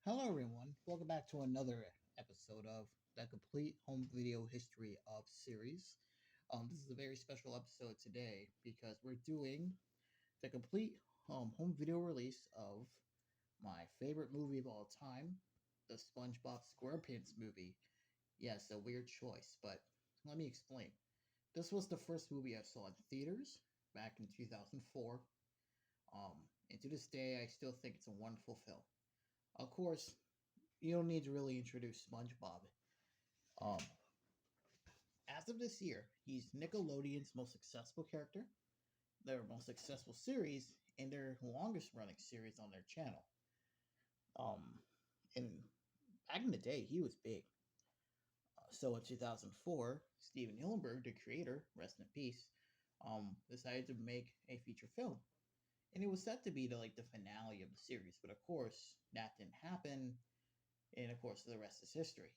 Hello, everyone. Welcome back to another episode of the Complete Home Video History of series. This is a very special episode today because we're doing the complete home video release of my favorite movie of all time, the SpongeBob SquarePants movie. Yes, a weird choice, but let me explain. This was the first movie I saw in theaters back in 2004. Um, and to this day, I still think it's a wonderful film. Of course, you don't need to really introduce SpongeBob. Um, as of this year, he's Nickelodeon's most successful character, their most successful series, and their longest running series on their channel. Um, and back in the day, he was big. So in 2004, Steven Hillenburg, the creator, rest in peace, decided to make a feature film, and it was set to be the finale of the series. But of course, that didn't happen, and of course, the rest is history.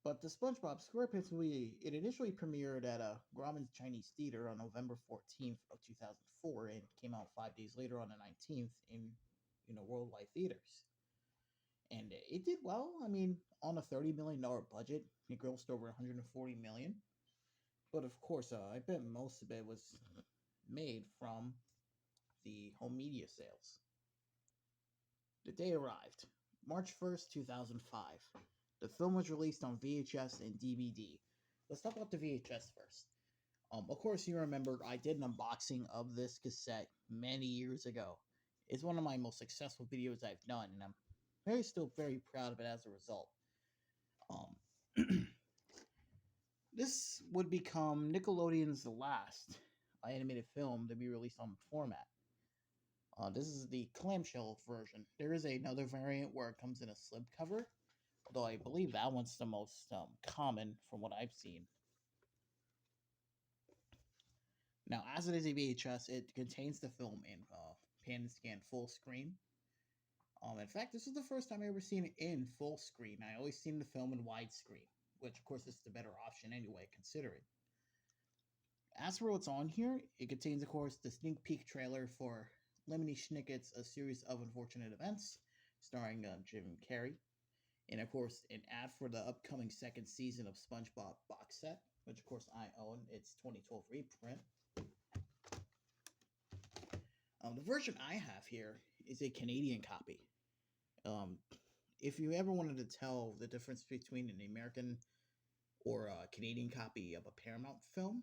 But the SpongeBob SquarePants movie, it initially premiered at a Grauman's Chinese Theater on November 14th of 2004 and came out 5 days later on the 19th in worldwide theaters. And it did well. I mean, on a $30 million budget, it grossed over 140 million. But of course, I bet most of it was made from the home media sales. The day arrived, March 1st, 2005. The film was released on VHS and DVD. Let's talk about the VHS first. Of course, you remember I did an unboxing of this cassette many years ago. It's one of my most successful videos I've done, and I'm still very proud of it as a result. Um, this would become Nickelodeon's last animated film to be released on format. This is the clamshell version. There is another variant where it comes in a slipcover, though I believe that one's the most common from what I've seen. Now, as it is a VHS, it contains the film in pan and scan full screen. In fact, this is the first time I ever seen it in full screen. I always seen the film in widescreen, which of course is the better option anyway, considering. As for what's on here, it contains, of course, the sneak peek trailer for Lemony Snicket's A Series of Unfortunate Events, starring Jim Carrey. And of course, an ad for the upcoming second season of SpongeBob box set, which of course I own. It's 2012 reprint. The version I have here is a Canadian copy. If you ever wanted to tell the difference between an American or a Canadian copy of a Paramount film,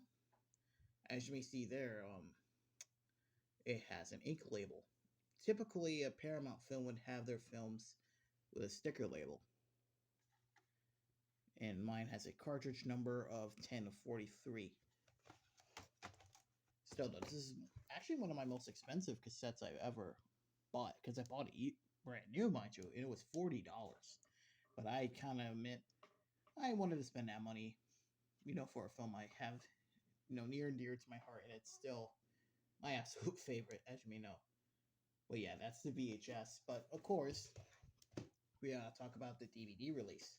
as you may see there, it has an ink label. Typically, a Paramount film would have their films with a sticker label. And mine has a cartridge number of 10 of 43. Still, though, this is actually one of my most expensive cassettes I've ever bought, because I bought it brand new, mind you, and it was $40. But I kind of admit I wanted to spend that money, for a film I have, near and dear to my heart, and it's still my absolute favorite, as you may know. But yeah, that's the VHS. But of course, we talk about the DVD release.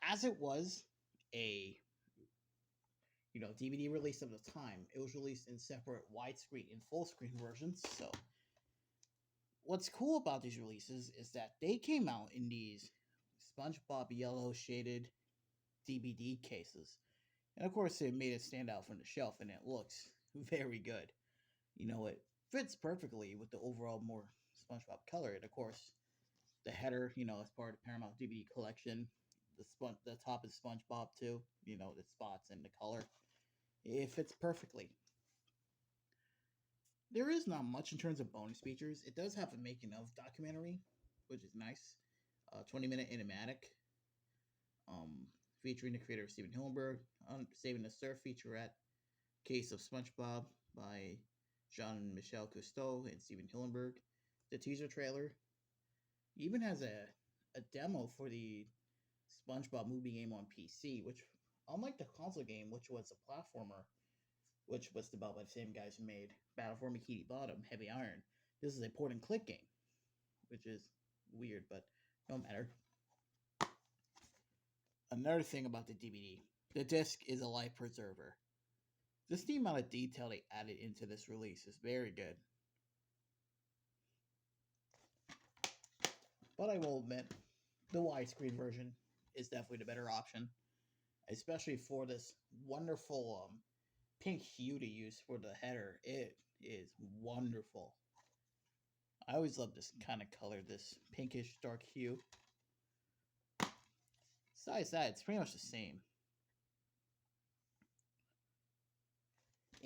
As it was a DVD release of the time, it was released in separate widescreen and full screen versions. So what's cool about these releases is that they came out in these SpongeBob yellow shaded DVD cases. And of course, it made it stand out from the shelf, and it looks very good. It fits perfectly with the overall more SpongeBob color. And of course, the header, as part of the Paramount DVD collection, the top is SpongeBob too. The spots and the color. It fits perfectly. There is not much in terms of bonus features. It does have a making of documentary, which is nice. 20-minute animatic, featuring the creator Steven Hillenburg, Saving the Surf featurette, Case of SpongeBob by Jean-Michel Cousteau and Steven Hillenburg. The teaser trailer even has a demo for the SpongeBob movie game on PC, which, unlike the console game, which was a platformer, which was developed by the same guys who made Battle for Bikini Bottom, Heavy Iron, this is a point and click game, which is weird, but no matter. Another thing about the DVD, the disc is a life preserver. Just the amount of detail they added into this release is very good. But I will admit, the widescreen version is definitely the better option, especially for this wonderful pink hue to use for the header. It is wonderful. I always love this kind of color, this pinkish dark hue. Besides that, it's pretty much the same.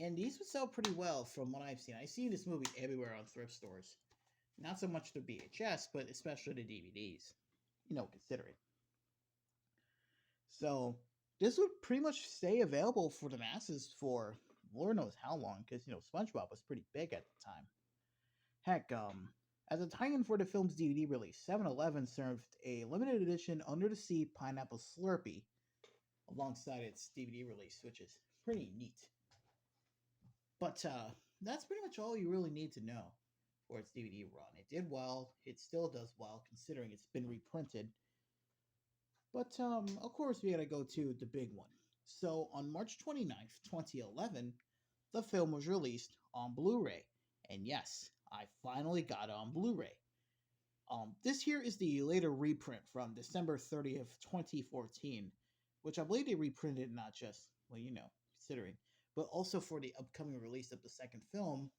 And these would sell pretty well from what I've seen. I've seen this movie everywhere on thrift stores. Not so much the VHS, but especially the DVDs. Considering. So, this would pretty much stay available for the masses for Lord knows how long, because, SpongeBob was pretty big at the time. Heck, as a tie-in for the film's DVD release, 7-Eleven served a limited edition Under the Sea Pineapple Slurpee alongside its DVD release, which is pretty neat. But that's pretty much all you really need to know for its DVD run. It did well. It still does well, considering it's been reprinted. But, of course, we gotta go to the big one. So, on March 29th, 2011, the film was released on Blu-ray. And yes, I finally got it on Blu-ray. This here is the later reprint from December 30th, 2014, which I believe they reprinted not just, considering, but also for the upcoming release of the second film.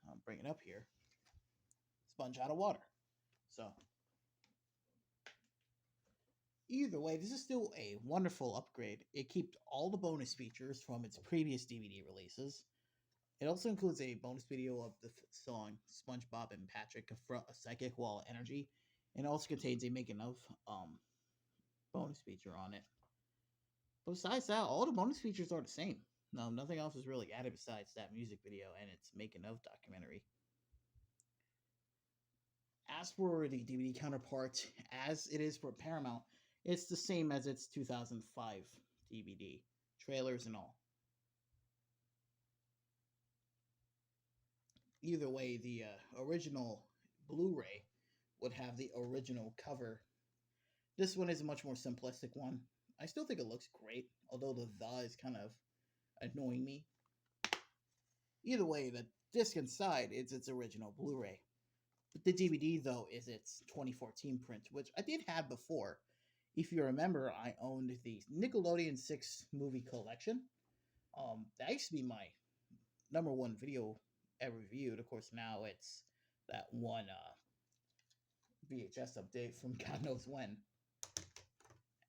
I'll bring it up here. Sponge Out of Water. So, either way, this is still a wonderful upgrade. It keeps all the bonus features from its previous DVD releases. It also includes a bonus video of the song SpongeBob and Patrick Confront a Psychic Wall of Energy, and also contains a making of bonus feature on it. But besides that, all the bonus features are the same. No, nothing else is really added besides that music video and its making of documentary. As for the DVD counterpart, as it is for Paramount, it's the same as its 2005 DVD, trailers and all. Either way, the original Blu-ray would have the original cover. This one is a much more simplistic one. I still think it looks great, although the is kind of annoying me. Either way, the disc inside is its original Blu-ray. But the DVD, though, is its 2014 print, which I did have before. If you remember, I owned the Nickelodeon 6 movie collection. That used to be my number one video ever reviewed. Of course, now it's that one VHS update from God knows when.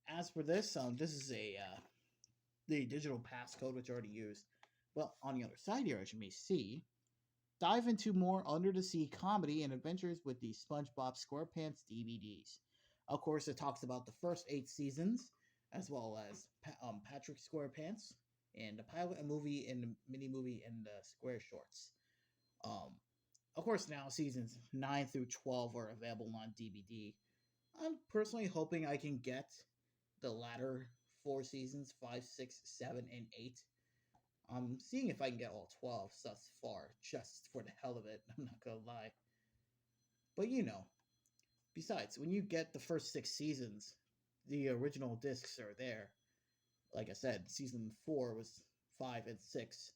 As for this, this is the digital passcode, which I already used. But on the other side here, as you may see, dive into more under-the-sea comedy and adventures with the SpongeBob SquarePants DVDs. Of course, it talks about the first 8 seasons, as well as Patrick SquarePants, and the pilot, a movie, and the mini-movie, and the Square Shorts. Of course, now seasons 9 through 12 are available on DVD. I'm personally hoping I can get the latter 4 seasons, 5, 6, 7, and 8. I'm seeing if I can get all 12 thus far, just for the hell of it. I'm not gonna lie. But besides, when you get the first 6 seasons, the original discs are there. Like I said, season 4 was 5 and 6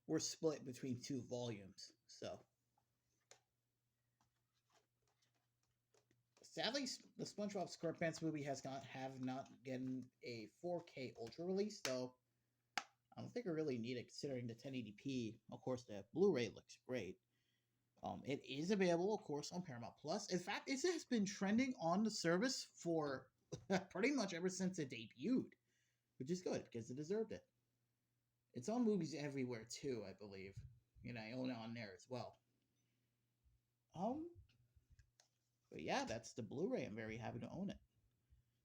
were split between 2 volumes. So, sadly, the SpongeBob SquarePants movie have not gotten a 4K Ultra release, though. I don't think I really need it, considering the 1080p. Of course, the Blu-ray looks great. It is available, of course, on Paramount Plus. In fact, it has been trending on the service for pretty much ever since it debuted, which is good because it deserved it. It's on Movies Everywhere too, I believe. I own it on there as well. But yeah, that's the Blu-ray. I'm very happy to own it.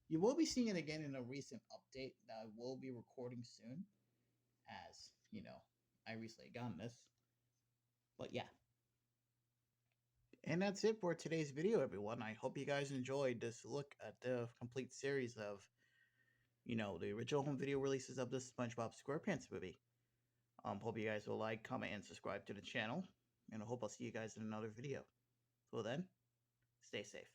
You will be seeing it again in a recent update that I will be recording soon, as I recently gotten this. But yeah. And that's it for today's video, everyone. I hope you guys enjoyed this look at the complete series of, the original home video releases of the SpongeBob SquarePants movie. Hope you guys will like, comment, and subscribe to the channel. And I hope I'll see you guys in another video. Till then, stay safe.